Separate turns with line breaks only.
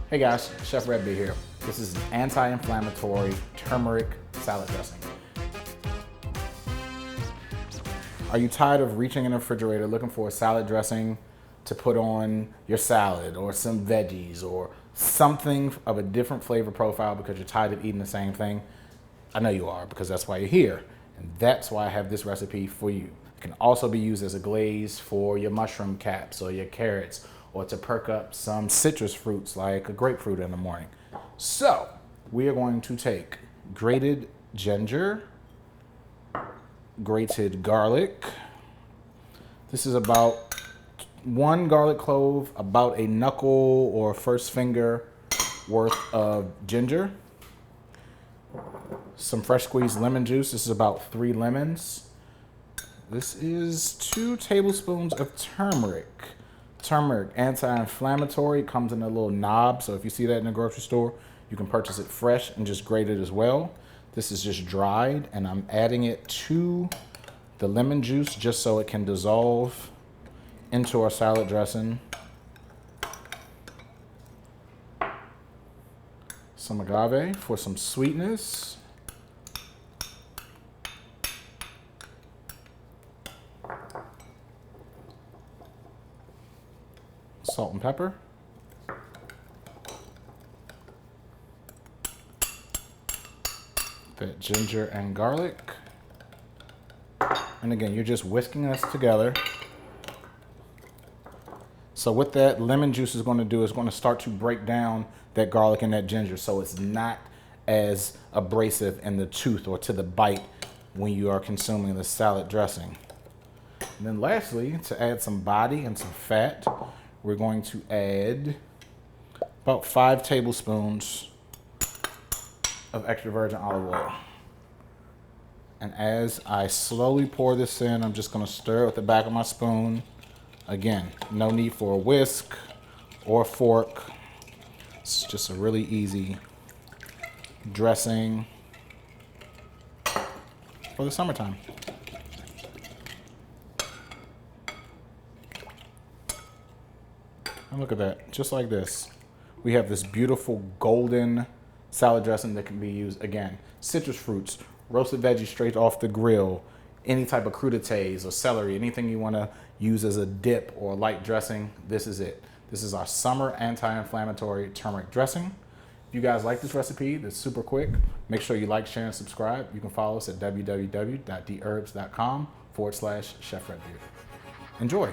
Hey guys, Chef Redbeard here. This is an anti-inflammatory turmeric salad dressing. Are you tired of reaching in the refrigerator looking for a salad dressing to put on your salad or some veggies or something of a different flavor profile because you're tired of eating the same thing? I know you are, because that's why you're here. And that's why I have this recipe for you. It can also be used as a glaze for your mushroom caps or your carrots, or to perk up some citrus fruits like a grapefruit in the morning. So we are going to take grated ginger, grated garlic. This is about 1 garlic clove, about a knuckle or first finger worth of ginger. Some fresh squeezed lemon juice. This is about 3 lemons. This is 2 tablespoons of turmeric. Turmeric, anti-inflammatory, comes in a little knob, so if you see that in the grocery store, you can purchase it fresh and just grate it as well. This is just dried, and I'm adding it to the lemon juice just so it can dissolve into our salad dressing. Some agave for some sweetness. Salt and pepper. That ginger and garlic. And again, you're just whisking this together. So what that lemon juice is going to do is going to start to break down that garlic and that ginger, so it's not as abrasive in the tooth or to the bite when you are consuming the salad dressing. And then lastly, to add some body and some fat, we're going to add about 5 tablespoons of extra virgin olive oil. And as I slowly pour this in, I'm just going to stir it with the back of my spoon. Again, no need for a whisk or a fork. It's just a really easy dressing for the summertime. And look at that, just like this. We have this beautiful golden salad dressing that can be used, again, citrus fruits, roasted veggies straight off the grill, any type of crudités or celery, anything you want to use as a dip or a light dressing, this is it. This is our summer anti-inflammatory turmeric dressing. If you guys like this recipe, that's super quick, make sure you like, share, and subscribe. You can follow us at www.dherbs.com/Chef Redbeard. Enjoy.